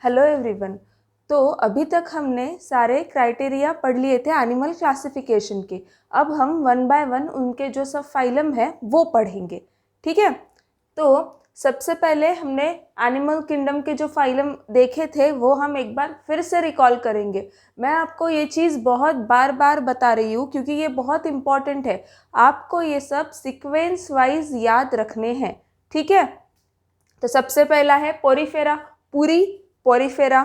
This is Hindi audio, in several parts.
Hello everyone. तो अभी तक हमने सारे क्राइटेरिया पढ़ लिए थे एनिमल क्लासिफिकेशन के। अब हम वन बाय वन उनके जो सब फाइलम है वो पढ़ेंगे, ठीक है। तो सबसे पहले हमने एनिमल किंगडम के जो फाइलम देखे थे वो हम एक बार फिर से रिकॉल करेंगे। मैं आपको ये चीज़ बहुत बार बार बता रही हूँ क्योंकि ये बहुत इम्पॉर्टेंट है। आपको ये सब सीक्वेंस वाइज याद रखने हैं, ठीक है। तो सबसे पहला है पोरीफेरा, पूरी पोरीफेरा।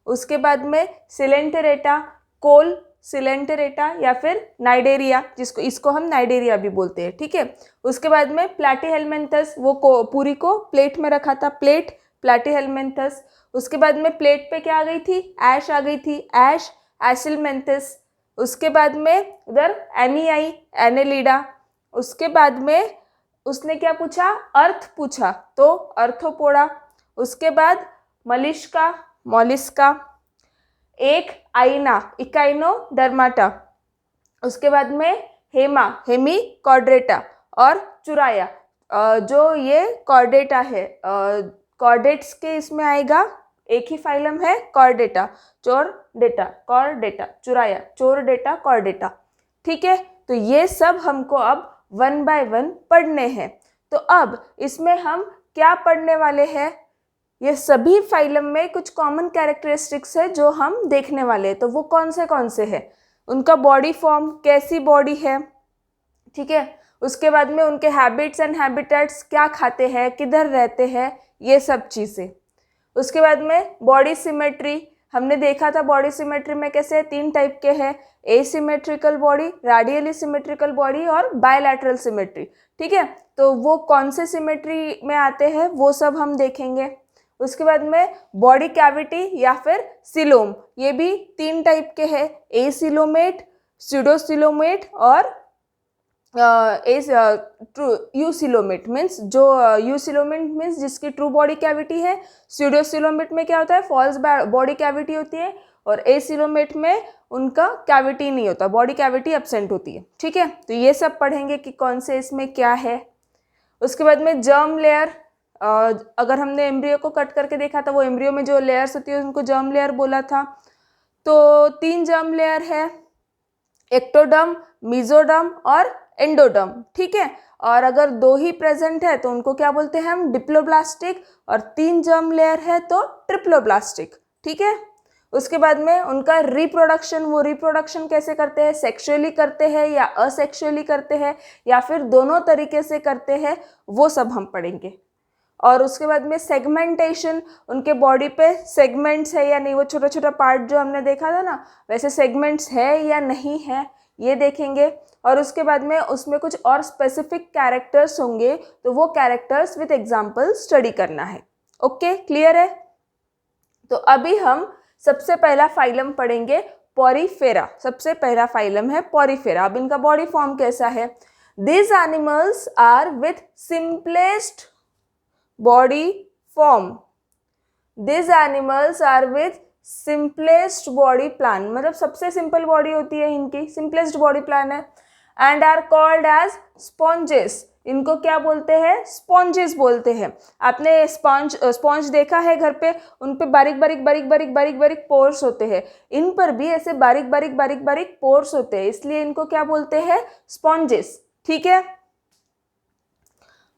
उसके बाद में सिलेंटेरेटा, कोल सिलेंटेरेटा या फिर नाइडेरिया, जिसको इसको हम नाइडेरिया भी बोलते हैं, ठीक है। उसके बाद में प्लैटीहेलमिन्थस, वो पूरी को प्लेट में रखा था, प्लेट प्लैटीहेलमिन्थस। उसके बाद में प्लेट पे क्या आ गई थी, ऐश आ गई थी, ऐश एसिलमेंथिस। उसके बाद में उधर एनी आई, एनेलिडा। उसके बाद में उसने क्या पूछा, अर्थ पूछा, तो अर्थोपोडा। उसके बाद मलिश्का, मोलिस्का। एक आईना, इकाइनोडर्माटा। उसके बाद में हेमा, हेमी कॉर्डेटा। और चुराया, जो ये कॉर्डेटा है, कॉर्डेट्स के इसमें आएगा, एक ही फाइलम है कॉर्डेटा, चोर डेटा कॉर्डेटा, चुराया चोर डेटा कॉर्डेटा, ठीक है। तो ये सब हमको अब वन बाय वन पढ़ने हैं। तो अब इसमें हम क्या पढ़ने वाले हैं, ये सभी फाइलम में कुछ कॉमन कैरेक्टरिस्टिक्स है जो हम देखने वाले हैं। तो वो कौन से हैं, उनका बॉडी फॉर्म, कैसी बॉडी है, ठीक है। उसके बाद में उनके हैबिट्स एंड हैबिटेट्स, क्या खाते हैं, किधर रहते हैं, ये सब चीज़ें। उसके बाद में बॉडी सिमेट्री, हमने देखा था बॉडी सिमेट्री में कैसे तीन टाइप के हैं, asymmetrical body, radially symmetrical body और बायलैटरल सिमेट्री, ठीक है। तो वो कौन से सिमेट्री में आते हैं वो सब हम देखेंगे। उसके बाद में बॉडी कैविटी या फिर सिलोम, ये भी तीन टाइप के हैं, एसिलोमेट, स्यूडोसिलोमेट और यूसिलोमेट मीन्स, जो यूसिलोमेट मीन्स जिसकी ट्रू बॉडी कैविटी है, स्यूडोसिलोमेट में क्या होता है, फॉल्स बॉडी कैविटी होती है, और एसिलोमेट में उनका कैविटी नहीं होता, बॉडी कैविटी एब्सेंट होती है, ठीक है। तो ये सब पढ़ेंगे कि कौन से इसमें क्या है। उसके बाद में जर्म लेयर, अगर हमने एम्ब्रियो को कट करके देखा था, वो एम्ब्रियो में जो लेयर्स होती है उनको जर्म लेयर बोला था। तो तीन जर्म लेयर है, एक्टोडर्म, मेसोडर्म और एंडोडर्म, ठीक है। और अगर दो ही प्रेजेंट है तो उनको क्या बोलते हैं हम, डिप्लोब्लास्टिक, और तीन जर्म लेयर है तो ट्रिप्लोब्लास्टिक, ठीक है। उसके बाद में उनका रिप्रोडक्शन, वो रिप्रोडक्शन कैसे करते हैं, सेक्सुअली करते हैं या असेक्सुअली करते हैं या फिर दोनों तरीके से करते हैं, वो सब हम पढ़ेंगे। और उसके बाद में सेगमेंटेशन, उनके बॉडी पे सेगमेंट्स है या नहीं, वो छोटा छोटा पार्ट जो हमने देखा था ना, वैसे सेगमेंट्स है या नहीं है, ये देखेंगे। और उसके बाद में उसमें कुछ और स्पेसिफिक कैरेक्टर्स होंगे, तो वो कैरेक्टर्स विद एग्जांपल स्टडी करना है। ओके, क्लियर है। तो अभी हम सबसे पहला फाइलम पढ़ेंगे, पोरीफेरा। सबसे पहला फाइलम है पोरीफेरा। अब इनका बॉडी फॉर्म कैसा है, this animals are with simplest body form, these animals are with simplest body plan, मतलब सबसे सिंपल बॉडी होती है इनकी, सिंपलेस्ट बॉडी प्लान है, and are called as sponges. इनको क्या बोलते हैं, स्पॉन्जेस बोलते हैं। आपने स्पॉन्ज देखा है घर पे, उन पे बारीक बारीक बारीक बारीक बारीक बारीक पोर्स होते हैं, इन पर भी ऐसे बारीक बारीक बारीक बारीक पोर्स होते हैं, इसलिए इनको क्या बोलते हैं, स्पॉन्जेस, ठीक है।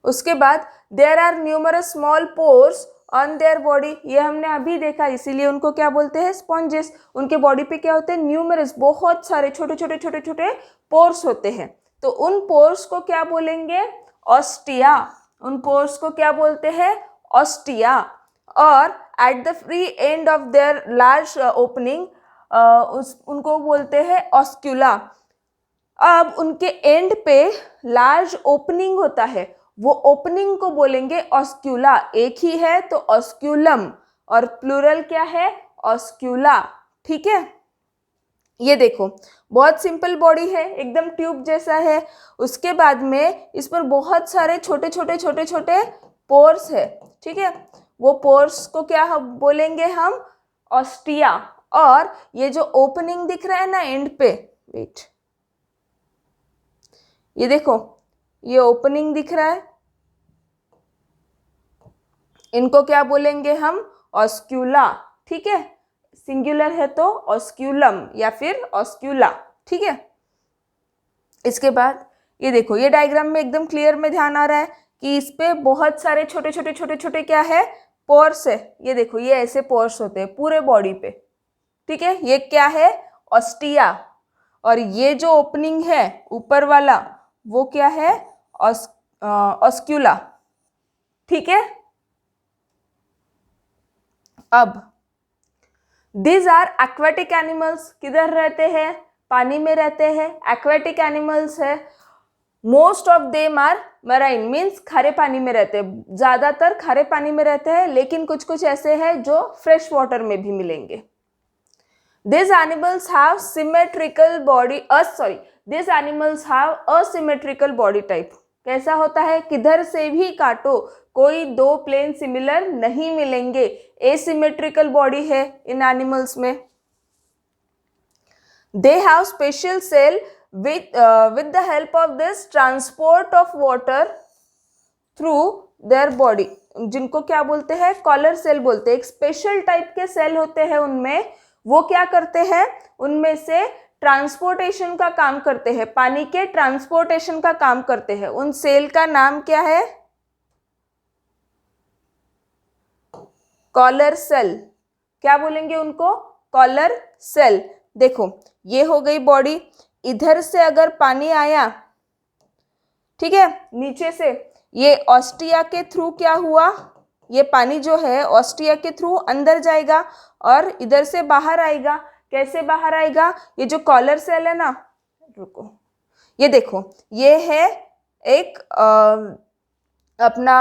उसके बाद there are numerous small pores on their body, ये हमने अभी देखा, इसीलिए उनको क्या बोलते हैं, स्पॉन्जेस। उनके बॉडी पे क्या होते हैं, न्यूमरस, बहुत सारे छोटे छोटे छोटे छोटे पोर्स होते हैं। तो उन पोर्स को क्या बोलेंगे, ऑस्टिया। उन पोर्स को क्या बोलते हैं, ऑस्टिया। और at the free end of their large opening, उनको बोलते हैं ऑस्क्यूला। अब उनके एंड पे लार्ज ओपनिंग होता है, वो ओपनिंग को बोलेंगे ऑस्क्यूला। एक ही है तो ऑस्क्यूलम, और प्लूरल क्या है, ऑस्क्यूला, ठीक है। ये देखो बहुत सिंपल बॉडी है, एकदम ट्यूब जैसा है। उसके बाद में इस पर बहुत सारे छोटे छोटे छोटे छोटे पोर्स है, ठीक है। वो पोर्स को क्या बोलेंगे हम, ऑस्टिया। और ये जो ओपनिंग दिख रहा है ना एंड पे, वेट, ये देखो ये ओपनिंग दिख रहा है, इनको क्या बोलेंगे हम, ऑस्क्यूला, ठीक है, सिंगुलर है तो ऑस्क्यूलम या फिर ऑस्क्यूला, ठीक है। इसके बाद ये देखो, ये डायग्राम में एकदम क्लियर में ध्यान आ रहा है कि इस पे बहुत सारे छोटे छोटे छोटे छोटे क्या है, पोर्स है। ये देखो, ये ऐसे पोर्स होते हैं पूरे बॉडी पे, ठीक है। ये क्या है, ऑस्टिया, और ये जो ओपनिंग है ऊपर वाला वो क्या है, ऑस्क्यूला, ठीक है। अब दीज आर एक्वेटिक एनिमल्स, किधर रहते हैं, पानी में रहते हैं, एक्वेटिक एनिमल्स है। Most of them are marine, means खारे पानी में रहते हैं, ज्यादातर खारे पानी में रहते हैं, लेकिन कुछ कुछ ऐसे हैं जो फ्रेश वाटर में भी मिलेंगे। These animals have symmetrical body, these animals have asymmetrical body type। कैसा होता है, किधर से भी काटो कोई दो प्लेन सिमिलर नहीं मिलेंगे, एसिमेट्रिकल बॉडी है इन एनिमल्स में। They have special cell with the help of this transport of water through their body, जिनको क्या बोलते हैं, कॉलर सेल बोलते हैं। एक स्पेशल टाइप के सेल होते हैं उनमें, वो क्या करते हैं, उनमें से ट्रांसपोर्टेशन का काम करते हैं, पानी के ट्रांसपोर्टेशन का काम करते हैं। उन सेल का नाम क्या है, कॉलर सेल। क्या बोलेंगे उनको, कॉलर सेल। देखो, ये हो गई बॉडी, इधर से अगर पानी आया, ठीक है, नीचे से, ये ऑस्टिया के थ्रू क्या हुआ, ये पानी जो है ऑस्टिया के थ्रू अंदर जाएगा और इधर से बाहर आएगा। कैसे बाहर आएगा, ये जो कॉलर सेल है ना, रुको, ये देखो, ये है एक अपना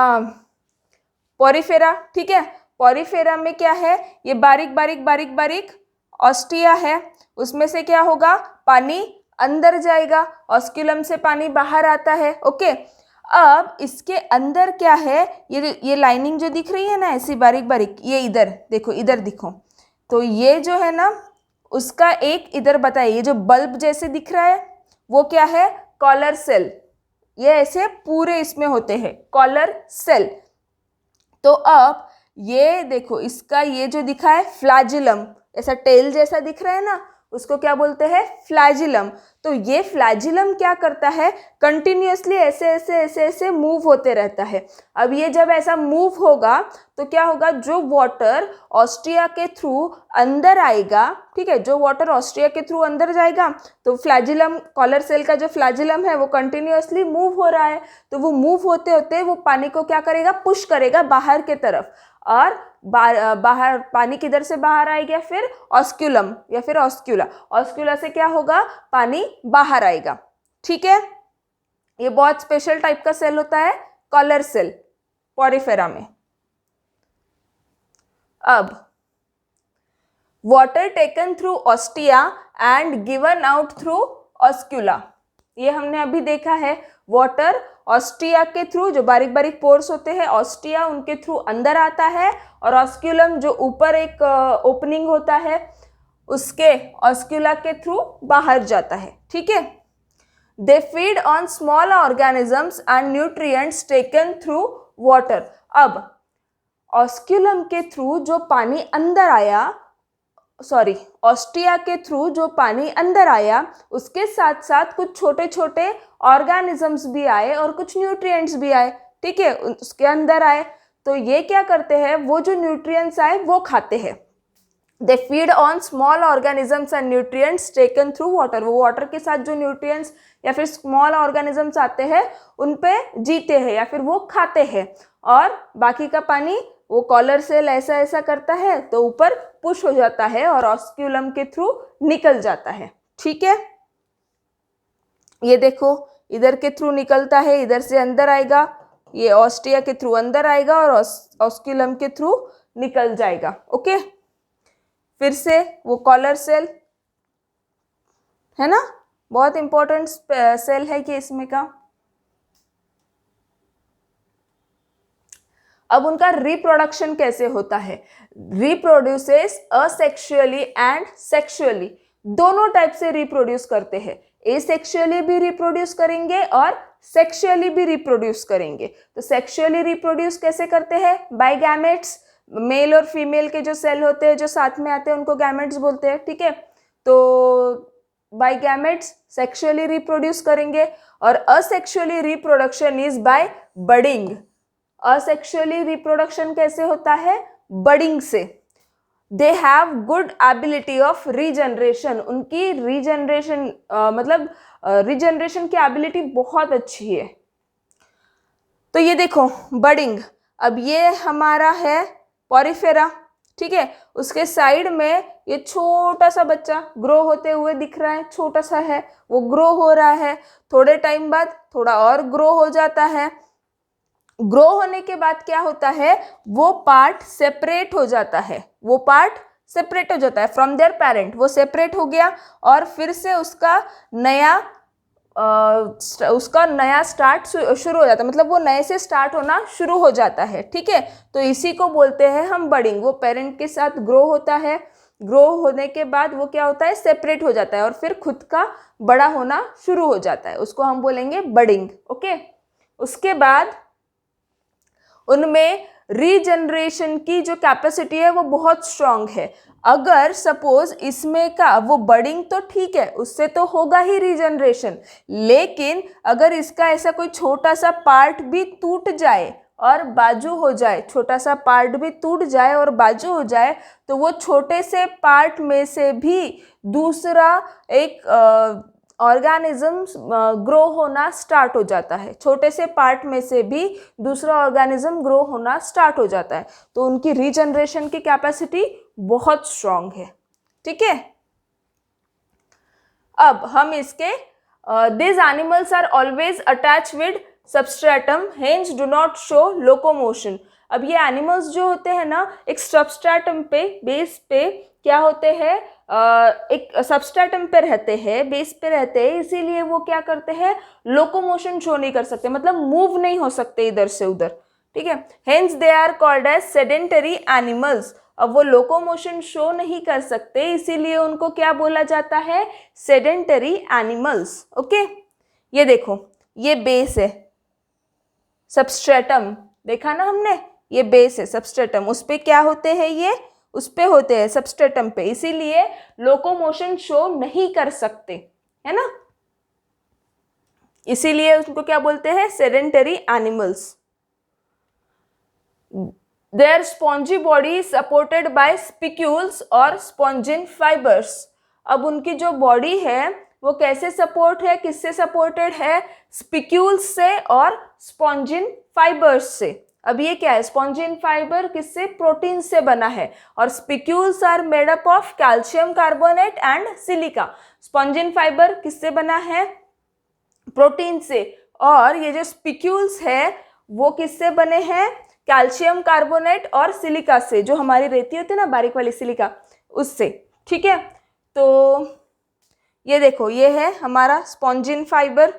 पोरिफेरा, ठीक है। पोरिफेरा में क्या है, ये बारीक बारीक बारीक बारीक ऑस्टिया है, उसमें से क्या होगा, पानी अंदर जाएगा, ऑस्क्यूलम से पानी बाहर आता है, ओके। अब इसके अंदर क्या है, ये लाइनिंग जो दिख रही है ना ऐसी बारीक बारीक, ये इधर देखो, इधर दिखो, तो ये जो है ना उसका एक इधर बताइए, ये जो बल्ब जैसे दिख रहा है वो क्या है, कॉलर सेल। ये ऐसे पूरे इसमें होते हैं कॉलर सेल। तो अब ये देखो, इसका ये जो दिखा है फ्लैजिलम, ऐसा टेल जैसा दिख रहा है ना, उसको क्या बोलते हैं, फ्लैजिलम। तो ये फ्लैजिलम क्या करता है, कंटिन्यूअसली ऐसे ऐसे ऐसे ऐसे मूव होते रहता है। अब ये जब ऐसा मूव होगा तो क्या होगा, जो वाटर ऑस्ट्रिया के थ्रू अंदर आएगा, ठीक है, जो वाटर ऑस्ट्रिया के थ्रू अंदर जाएगा, तो फ्लैजिलम, कॉलर सेल का जो फ्लैजिलम है वो कंटिन्यूअसली मूव हो रहा है, तो वो मूव होते होते वो पानी को क्या करेगा, पुश करेगा बाहर के तरफ, और बाहर पानी किधर से बाहर आएगा, फिर ऑस्क्यूलम या फिर ऑस्क्यूला, ऑस्क्यूला से क्या होगा, पानी बाहर आएगा, ठीक है। ये बहुत स्पेशल टाइप का सेल होता है कॉलर सेल पोरिफेरा में। अब water taken through ostia and given out through oscula, ये हमने अभी देखा है। वाटर ऑस्टिया के थ्रू, जो बारीक बारीक पोर्स होते हैं ऑस्टिया, उनके थ्रू अंदर आता है, और ऑस्क्यूलम जो ऊपर एक ओपनिंग होता है उसके ऑस्क्यूला के थ्रू बाहर जाता है, ठीक है। They feed on small organisms and nutrients taken through water. अब ऑस्क्यूलम के थ्रू जो पानी अंदर आया, ऑस्टिया के थ्रू जो पानी अंदर आया, उसके साथ साथ कुछ छोटे छोटे ऑर्गेनिजम्स भी आए और कुछ न्यूट्रिएंट्स भी आए, ठीक है, उसके अंदर आए। तो ये क्या करते हैं, वो जो न्यूट्रिएंट्स आए वो खाते हैं। They feed on small organisms and nutrients taken through water, वो वाटर के साथ जो न्यूट्रिएंट्स या फिर स्मॉल ऑर्गेनिजम्स आते हैं उन पे जीते हैं या फिर वो खाते हैं, और बाकी का पानी वो कॉलर सेल ऐसा ऐसा करता है तो ऊपर पुश हो जाता है और ऑस्क्यूलम के थ्रू निकल जाता है, ठीक है। ये देखो, इधर के थ्रू निकलता है, इधर से अंदर आएगा, ये ऑस्टिया के थ्रू अंदर आएगा और ऑस्क्यूलम के थ्रू निकल जाएगा, ओके। फिर से वो कॉलर सेल है ना, बहुत इंपॉर्टेंट सेल है कि इसमें का। अब उनका रिप्रोडक्शन कैसे होता है, रिप्रोड्यूसेस असेक्सुअली एंड सेक्सुअली, दोनों टाइप से रिप्रोड्यूस करते हैं। एसेक्सुअली भी रिप्रोड्यूस करेंगे और सेक्सुअली भी रिप्रोड्यूस करेंगे। तो सेक्सुअली रिप्रोड्यूस कैसे करते हैं, बाय गैमेट्स, मेल और फीमेल के जो सेल होते हैं जो साथ में आते हैं उनको गैमेट्स बोलते हैं, ठीक है। तो बाय गैमेट्स सेक्सुअली रिप्रोड्यूस करेंगे, और asexually reproduction is by budding. Asexually reproduction कैसे होता है? बडिंग से। They have good ability of regeneration, उनकी रीजनरेशन मतलब रीजनरेशन की एबिलिटी बहुत अच्छी है। तो ये देखो बडिंग, अब ये हमारा है पॉरीफेरा, ठीक है। उसके साइड में ये छोटा सा बच्चा ग्रो होते हुए दिख रहा है, छोटा सा है, वो ग्रो हो रहा है, थोड़े टाइम बाद थोड़ा और ग्रो हो जाता है। ग्रो होने के बाद क्या होता है? वो पार्ट सेपरेट हो जाता है, वो पार्ट सेपरेट हो जाता है फ्रॉम देयर पेरेंट, वो सेपरेट हो गया और फिर से उसका नया स्टार्ट शुरू हो जाता है, मतलब वो नए से स्टार्ट होना शुरू हो जाता है, ठीक है। तो इसी को बोलते हैं हम बडिंग। वो पेरेंट के साथ ग्रो होता है, ग्रो होने के बाद वो क्या होता है? सेपरेट हो जाता है और फिर खुद का बड़ा होना शुरू हो जाता है, उसको हम बोलेंगे बडिंग, ओके। उसके बाद उनमें रीजनरेशन की जो कैपेसिटी है वो बहुत स्ट्रांग है। अगर सपोज इसमें का वो बडिंग तो ठीक है, उससे तो होगा ही रीजनरेशन, लेकिन अगर इसका ऐसा कोई छोटा सा पार्ट भी टूट जाए और बाजू हो जाए, छोटा सा पार्ट भी टूट जाए और बाजू हो जाए, तो वो छोटे से पार्ट में से भी दूसरा एक ऑर्गेनिज्म ग्रो होना स्टार्ट हो जाता है। छोटे से पार्ट में से भी दूसरा ऑर्गेनिज्म ग्रो होना स्टार्ट हो जाता है। तो उनकी रीजनरेशन की कैपेसिटी बहुत स्ट्रांग है, ठीक है। अब हम इसके this animals are always attach with substratum hence do not show locomotion. अब ये एनिमल्स जो होते हैं ना, एक सबस्ट्रेटम पे, बेस पे क्या होते हैं, एक सबस्ट्रेटम पे रहते हैं, बेस पे रहते हैं, इसीलिए वो क्या करते हैं? लोकोमोशन शो नहीं कर सकते, मतलब मूव नहीं हो सकते इधर से उधर, ठीक है। Hence they are called as sedentary animals. अब वो लोकोमोशन शो नहीं कर सकते, इसीलिए उनको क्या बोला जाता है? Sedentary animals, okay. ये देखो, ये बेस है, सबस्ट्रेटम देखा ना हमने, ये बेस है सबस्ट्रेटम, उस पे क्या होते हैं? ये उस पे होते हैं सबस्ट्रेटम पे, इसीलिए लोकोमोशन शो नहीं कर सकते, है ना। इसीलिए उसको क्या बोलते हैं? Sedentary animals. Their spongy body supported by spicules और स्पॉन्जिन फाइबर्स। अब उनकी जो बॉडी है वो कैसे सपोर्ट है, किससे सपोर्टेड है? स्पिक्यूल्स से और स्पॉन्जिन फाइबर्स से। अब ये क्या है? स्पॉन्जिन फाइबर किससे? प्रोटीन से बना है, और spicules are made up of calcium carbonate and silica. Spongin fibre किससे बना है? प्रोटीन से। और ये जो स्पिक्यूल्स है वो किससे बने हैं? कैल्शियम कार्बोनेट और सिलिका से, जो हमारी रेती होती है ना, बारीक वाली सिलिका, उससे, ठीक है। तो ये देखो, ये है हमारा स्पॉन्जिन फाइबर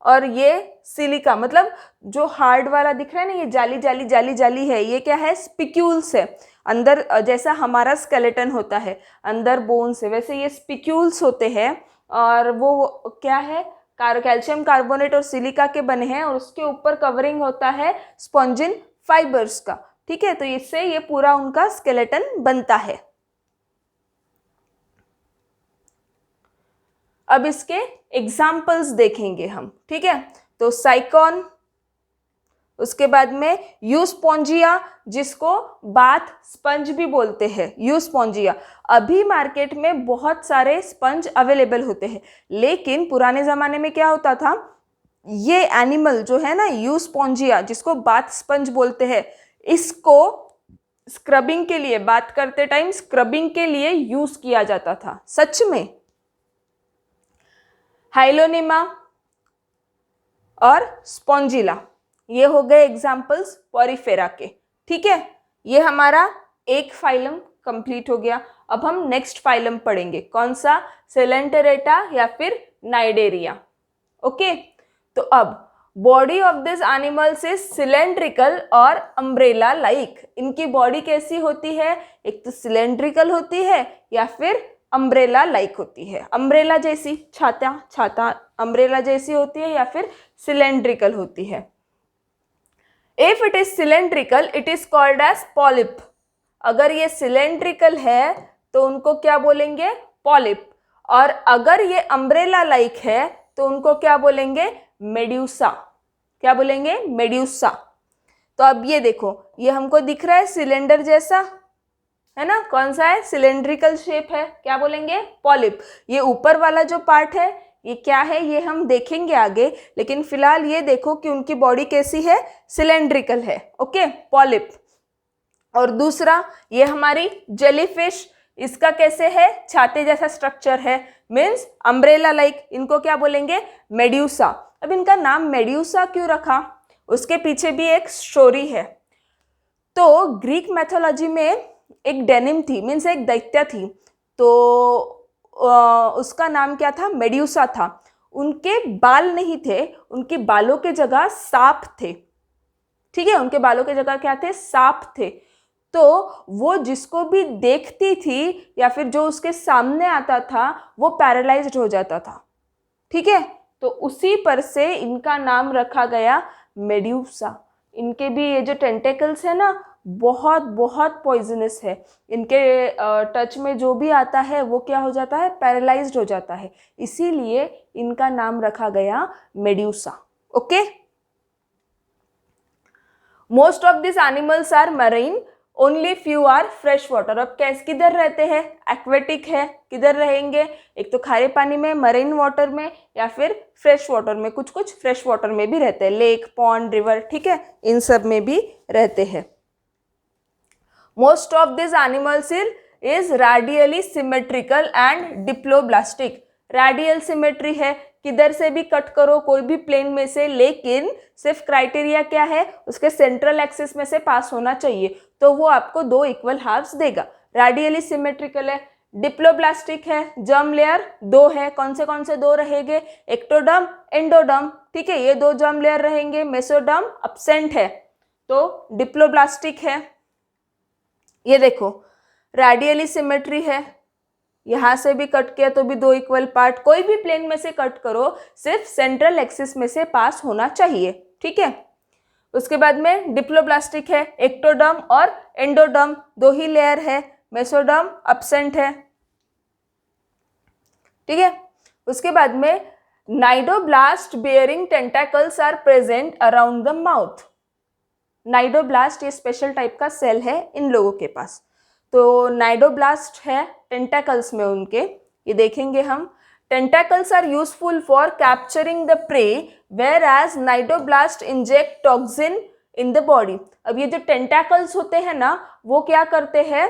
और ये सिलिका, मतलब जो हार्ड वाला दिख रहा है ना, ये जाली जाली जाली जाली है, ये क्या है? स्पिक्यूल्स है। अंदर जैसा हमारा स्केलेटन होता है, अंदर बोन्स है, वैसे ये स्पिक्यूल्स होते हैं। और वो क्या है? कैल्शियम कार्बोनेट और सिलिका के बने हैं, और उसके ऊपर कवरिंग होता है स्पॉन्जिन फाइबर्स का, ठीक है। तो इससे ये पूरा उनका स्केलेटन बनता है। अब इसके एग्जाम्पल्स देखेंगे हम, ठीक है। तो साइकॉन, उसके बाद में यूस्पोंजिया, जिसको बाथ स्पंज भी बोलते हैं, यूस्पोंजिया। अभी मार्केट में बहुत सारे स्पंज अवेलेबल होते हैं, लेकिन पुराने ज़माने में क्या होता था? ये एनिमल जो है ना, यूस्पोंजिया, जिसको बाथ स्पंज बोलते हैं, इसको स्क्रबिंग के लिए, बात करते टाइम स्क्रबिंग के लिए यूज किया जाता था। सच में। हाइलोनिमा और स्पॉन्जिला, ये हो गए एग्जाम्पल्स पॉरीफेरा के, ठीक है। ये हमारा एक फाइलम कंप्लीट हो गया। अब हम नेक्स्ट फाइलम पढ़ेंगे, कौन सा? सेलेंटेरेटा या फिर नाइडेरिया, ओके। तो अब body of this animals is cylindrical और अम्ब्रेला लाइक। इनकी बॉडी कैसी होती है? एक तो सिलेंड्रिकल होती है या फिर अम्ब्रेला लाइक होती है, अम्ब्रेला जैसी, छाता छाता अम्ब्रेला जैसी होती है, या फिर सिलेंड्रिकल होती है। If it is cylindrical it is called as polyp. अगर ये सिलेंड्रिकल है तो उनको क्या बोलेंगे? पॉलिप। और अगर ये अम्ब्रेला लाइक है तो उनको क्या बोलेंगे? मेड्यूसा। क्या बोलेंगे? मेड्यूसा। तो अब ये देखो, ये हमको दिख रहा है सिलेंडर जैसा, है ना? कौन सा है? सिलेंड्रिकल शेप है, क्या बोलेंगे? पॉलिप। ये ऊपर वाला जो पार्ट है ये क्या है? ये हम देखेंगे आगे, लेकिन फिलहाल ये देखो कि उनकी बॉडी कैसी है? सिलेंड्रिकल है। Okay, polyp. और दूसरा, ये हमारी जेलीफिश, इसका कैसे है? छाते जैसा स्ट्रक्चर है, मीन्स अम्ब्रेला लाइक। इनको क्या बोलेंगे? मेड्यूसा। अब इनका नाम मेड्यूसा क्यों रखा? उसके पीछे भी एक स्टोरी है। तो ग्रीक मैथोलॉजी में एक डेनिम थी, मीन्स एक दैत्य थी, तो उसका नाम क्या था? मेड्यूसा था। उनके बाल नहीं थे, उनके बालों के जगह सांप थे। ठीक है, उनके बालों के जगह क्या थे? सांप थे। तो वो जिसको भी देखती थी या फिर जो उसके सामने आता था वो पैरालाइज्ड हो जाता था। ठीक है, तो उसी पर से इनका नाम रखा गया मेड्यूसा। इनके भी ये जो टेंटेकल्स है ना, बहुत बहुत पॉइजनस है। इनके टच में जो भी आता है वो क्या हो जाता है? पैरालाइज्ड हो जाता है। इसीलिए इनका नाम रखा गया medusa. Okay, most of this animals are marine, only few are fresh water. अब कैसे किधर रहते हैं? एक्वेटिक है, किधर रहेंगे? एक तो खारे पानी में, मरीन वाटर में, या फिर फ्रेश वाटर में। कुछ कुछ फ्रेश वाटर में भी रहते हैं, लेक, पॉन्ड, रिवर, ठीक है, इन सब में भी रहते हैं। Most of this animals is radially symmetrical and diploblastic. Radial symmetry है, किधर से भी कट करो कोई भी प्लेन में से, लेकिन सिर्फ क्राइटेरिया क्या है? उसके सेंट्रल एक्सिस में से पास होना चाहिए, तो वो आपको 2 इक्वल हाफ्स देगा। रेडियली सिमेट्रिकल है। डिप्लोब्लास्टिक है, जर्म लेयर 2 है। कौन से 2 रहेंगे? Ectoderm, endoderm. ठीक है, ये 2 जर्म लेयर रहेंगे। मेसोडर्म अब्सेंट है, तो डिप्लोब्लास्टिक है। ये देखो, रेडियली सिमेट्री है, यहां से भी कट किया तो भी 2 इक्वल पार्ट। कोई भी प्लेन में से कट करो, सिर्फ सेंट्रल एक्सिस में से पास होना चाहिए। ठीक है, उसके बाद में डिप्लोब्लास्टिक है, एक्टोडर्म और एंडोडर्म 2 ही लेयर है। मेसोडर्म अब्सेंट है। ठीक है, उसके बाद में cnidoblast bearing tentacles are present around the mouth. Cnidoblast ये स्पेशल टाइप का सेल है इन लोगों के पास। तो नाइडोब्लास्ट है टेंटाकल्स में उनके, ये देखेंगे हम। Tentacles are useful for capturing the prey, whereas cnidoblast inject toxin in the body. अब ये जो टेंटाकल्स होते हैं ना, वो क्या करते हैं?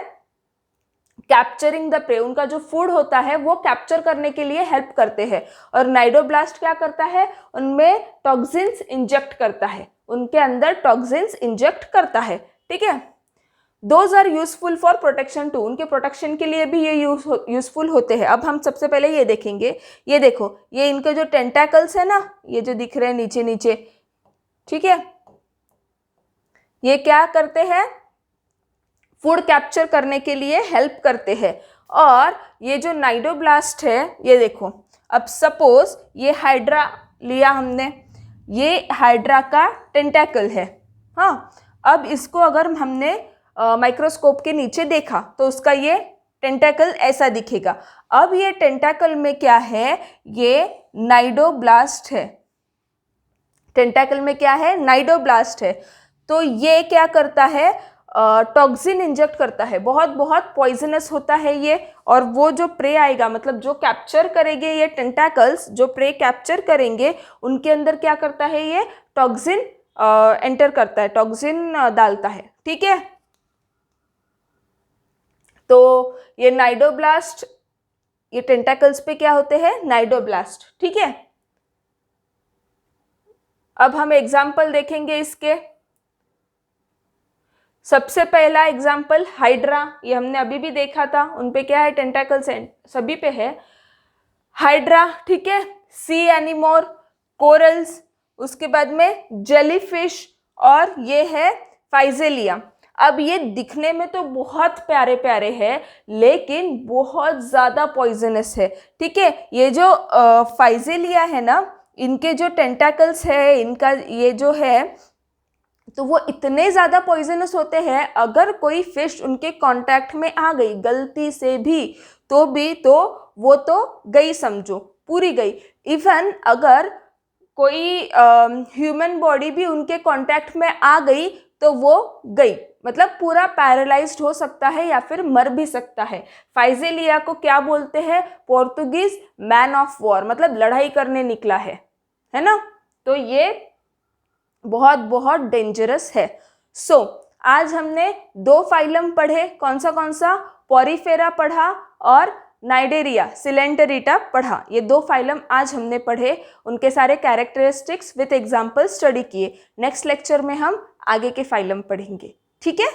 कैप्चरिंग द प्रे, उनका जो फूड होता है वो कैप्चर करने के लिए हेल्प करते हैं। और नाइडोब्लास्ट क्या करता है? उनमें टॉक्सिन्स इंजेक्ट करता है, उनके अंदर टॉक्सिन्स इंजेक्ट करता है। ठीक है, those are useful for protection too, उनके प्रोटेक्शन के लिए भी ये यूजफुल होते हैं। अब हम सबसे पहले ये देखेंगे, ये देखो, ये इनके जो टेंटाकल्स है ना, ये जो दिख रहे हैं नीचे नीचे, ठीक है, ये क्या करते हैं? फूड कैप्चर करने के लिए हेल्प करते हैं। और ये जो नाइडोब्लास्ट है, ये देखो, अब सपोज ये हाइड्रा लिया हमने, ये हाइड्रा का टेंटाकल है। हाँ, अब इसको अगर हमने माइक्रोस्कोप के नीचे देखा तो उसका ये टेंटाकल ऐसा दिखेगा। अब ये टेंटाकल में क्या है? ये नाइडोब्लास्ट है। टेंटाकल में क्या है? नाइडोब्लास्ट है। तो ये क्या करता है? टॉक्सिन इंजेक्ट करता है, बहुत बहुत पॉइजनस होता है ये। और वो जो प्रे आएगा, मतलब जो कैप्चर करेंगे ये टेंटाकल्स, जो प्रे कैप्चर करेंगे उनके अंदर क्या करता है? ये टॉक्सिन एंटर करता है, टॉक्सिन डालता है। ठीक है, तो ये नाइडोब्लास्ट, ये टेंटाकल्स पे क्या होते हैं? नाइडोब्लास्ट। ठीक है, अब हम एग्जाम्पल देखेंगे इसके। सबसे पहला एग्जाम्पल हाइड्रा, ये हमने अभी भी देखा था, उन पे क्या है? टेंटाकल्स सभी पे है। हाइड्रा, ठीक है, सी एनिमोर, कोरल्स, उसके बाद में जेलीफिश, और ये है फाइजेलिया। अब ये दिखने में तो बहुत प्यारे प्यारे हैं, लेकिन बहुत ज़्यादा पॉइजनस है। ठीक है, ये जो फाइजेलिया है ना, इनके जो टेंटाकल्स है, इनका ये जो है तो वो इतने ज़्यादा पॉइजनस होते हैं, अगर कोई फिश उनके कांटेक्ट में आ गई गलती से भी तो वो तो गई, समझो पूरी गई। इवन अगर कोई ह्यूमन बॉडी भी उनके कांटेक्ट में आ गई तो वो गई, मतलब पूरा पैरालाइज्ड हो सकता है या फिर मर भी सकता है। फाइजेलिया को क्या बोलते हैं? पोर्तुगीज मैन ऑफ वॉर, मतलब लड़ाई करने निकला है ना। तो ये बहुत बहुत डेंजरस है। आज हमने 2 फाइलम पढ़े, कौन सा? पोरीफेरा पढ़ा और नाइडेरिया सिलेंटेरिटा पढ़ा। ये 2 फाइलम आज हमने पढ़े, उनके सारे कैरेक्टरिस्टिक्स विथ एग्जाम्पल स्टडी किए। नेक्स्ट लेक्चर में हम आगे के फाइलम पढ़ेंगे, ठीक है।